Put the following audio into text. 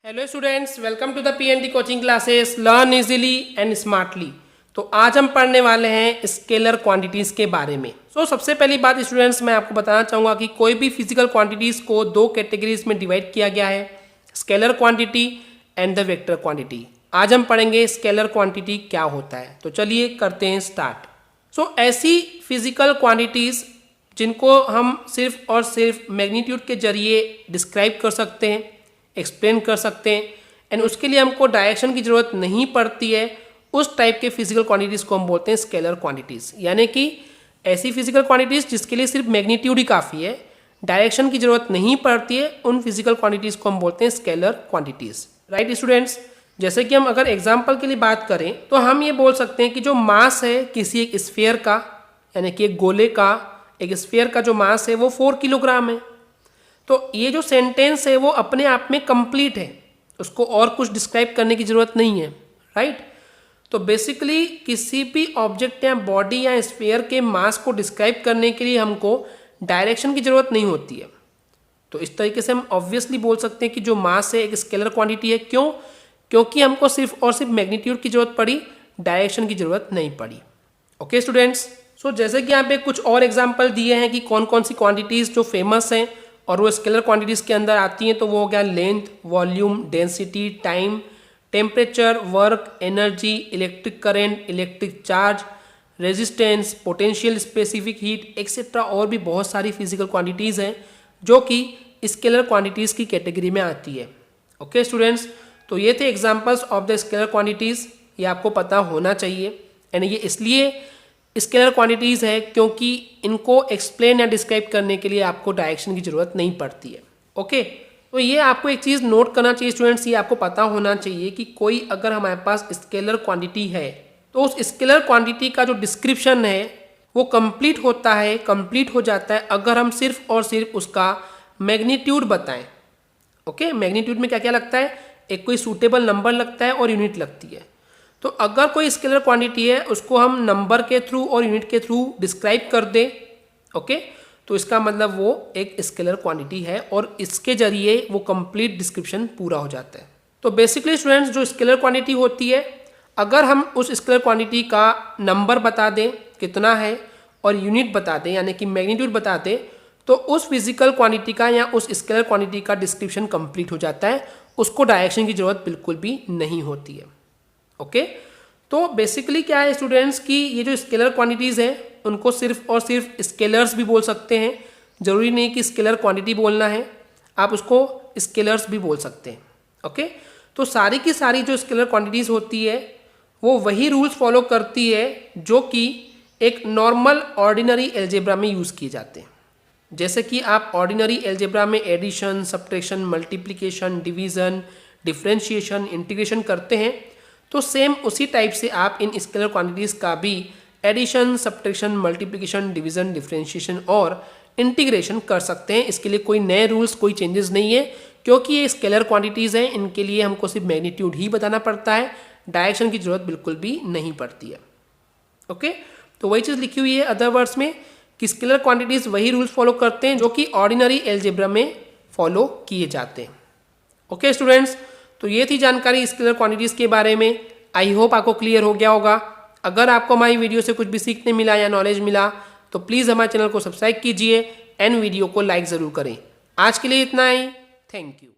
Hello students, welcome to the PND coaching classes learn easily and smartly. तो आज हम पढ़ने वाले हैं स्केलर क्वांटिटीज़ के बारे में। सबसे पहली बात स्टूडेंट्स, मैं आपको बताना चाहूँगा कि कोई भी फिजिकल क्वांटिटीज़ को दो कैटेगरीज में डिवाइड किया गया है, scalar quantity and the vector quantity. आज हम पढ़ेंगे स्केलर क्वांटिटी क्या होता है। तो चलिए करते हैं स्टार्ट। ऐसी फिजिकल क्वांटिटीज़ जिनको हम सिर्फ और सिर्फ मैग्नीट्यूड के जरिए डिस्क्राइब कर सकते हैं, एक्सप्लेन कर सकते हैं, एंड उसके लिए हमको डायरेक्शन की ज़रूरत नहीं पड़ती है, उस टाइप के फिजिकल क्वांटिटीज़ को हम बोलते हैं स्केलर क्वांटिटीज़। यानी कि ऐसी फिजिकल क्वांटिटीज़ जिसके लिए सिर्फ मैग्नीट्यूड ही काफ़ी है, डायरेक्शन की ज़रूरत नहीं पड़ती है, उन फिजिकल क्वांटिटीज़ को हम बोलते हैं स्केलर क्वांटिटीज़। राइट स्टूडेंट्स, जैसे कि हम अगर एग्जाम्पल के लिए बात करें तो हम ये बोल सकते हैं कि जो मास है किसी एक स्फीयर का, यानी कि एक गोले का, एक स्फीयर का जो मास है वो 4 किलोग्राम है। तो ये जो सेंटेंस है वो अपने आप में कंप्लीट है, उसको और कुछ डिस्क्राइब करने की ज़रूरत नहीं है। राइट। तो बेसिकली किसी भी ऑब्जेक्ट या बॉडी या स्फीयर के मास को डिस्क्राइब करने के लिए हमको डायरेक्शन की ज़रूरत नहीं होती है। तो इस तरीके से हम ऑब्वियसली बोल सकते हैं कि जो मास है एक स्केलर क्वांटिटी है। क्यों? क्योंकि हमको सिर्फ और सिर्फ मैग्नीट्यूड की ज़रूरत पड़ी, डायरेक्शन की ज़रूरत नहीं पड़ी। ओके स्टूडेंट्स, जैसे कि यहाँ पे कुछ और एग्जाम्पल दिए हैं कि कौन कौन सी क्वांटिटीज़ जो फेमस हैं और वो स्केलर क्वांटिटीज़ के अंदर आती हैं। तो वो हो गया length, volume, density, time, temperature, work, energy, electric current, electric charge, resistance, potential, specific heat etcetera. और भी बहुत सारी फिजिकल क्वांटिटीज़ हैं जो कि स्केलर क्वांटिटीज़ की कैटेगरी में आती है। ओके स्टूडेंट्स, तो ये थे examples of the scalar quantities. ये आपको पता होना चाहिए, एंड ये इसलिए स्केलर क्वांटिटीज़ है क्योंकि इनको एक्सप्लेन या डिस्क्राइब करने के लिए आपको डायरेक्शन की ज़रूरत नहीं पड़ती है। ओके, तो ये आपको एक चीज़ नोट करना चाहिए स्टूडेंट्स, ये आपको पता होना चाहिए कि कोई अगर हमारे पास स्केलर क्वांटिटी है तो उस स्केलर क्वांटिटी का जो डिस्क्रिप्शन है वो कंप्लीट होता है, कंप्लीट हो जाता है अगर हम सिर्फ और सिर्फ उसका मैग्नीट्यूड बताएं। ओके, मैग्नीट्यूड में क्या क्या लगता है? एक कोई सूटेबल नंबर लगता है और यूनिट लगती है। तो अगर कोई स्केलर क्वांटिटी है उसको हम नंबर के थ्रू और यूनिट के थ्रू डिस्क्राइब कर दें, ओके, तो इसका मतलब वो एक स्केलर क्वांटिटी है और इसके जरिए वो कंप्लीट डिस्क्रिप्शन पूरा हो जाता है। तो बेसिकली स्टूडेंट्स, जो स्केलर क्वांटिटी होती है, अगर हम उस स्केलर क्वांटिटी का नंबर बता दें कितना है और यूनिट बता दें यानी कि मैग्नीट्यूड बता दें, तो उस फिजिकल क्वांटिटी का या उस स्केलर क्वांटिटी का डिस्क्रिप्शन कंप्लीट हो जाता है, उसको डायरेक्शन की ज़रूरत बिल्कुल भी नहीं होती है। ओके, तो बेसिकली क्या है स्टूडेंट्स कि ये जो स्केलर क्वांटिटीज़ हैं उनको सिर्फ और सिर्फ स्केलर्स भी बोल सकते हैं। ज़रूरी नहीं कि स्केलर क्वांटिटी बोलना है, आप उसको स्केलर्स भी बोल सकते हैं। ओके, तो सारी की सारी जो स्केलर क्वांटिटीज़ होती है वो वही रूल्स फॉलो करती है जो कि एक नॉर्मल ऑर्डिनरी एल्जेब्रा में यूज़ किए जाते हैं। जैसे कि आप ऑर्डिनरी एल्जेब्रा में addition, subtraction, multiplication, division, differentiation, integration करते हैं, तो सेम उसी टाइप से आप इन स्केलर क्वांटिटीज़ का भी addition, subtraction, multiplication, division, differentiation और इंटीग्रेशन कर सकते हैं। इसके लिए कोई नए रूल्स, कोई चेंजेस नहीं है, क्योंकि ये स्केलर क्वांटिटीज़ हैं, इनके लिए हमको सिर्फ मैग्नीट्यूड ही बताना पड़ता है, डायरेक्शन की ज़रूरत बिल्कुल भी नहीं पड़ती है। ओके, तो वही चीज़ लिखी हुई है अदर वर्ड्स में कि स्केलर क्वांटिटीज़ वही रूल्स फॉलो करते हैं जो कि ऑर्डिनरी एल्जेब्रा में फॉलो किए जाते हैं। ओके स्टूडेंट्स, तो ये थी जानकारी स्केलर क्वांटिटीज़ के बारे में। आई होप आपको क्लियर हो गया होगा। अगर आपको हमारी वीडियो से कुछ भी सीखने मिला या नॉलेज मिला तो प्लीज़ हमारे चैनल को सब्सक्राइब कीजिए एंड वीडियो को लाइक ज़रूर करें। आज के लिए इतना ही। Thank you.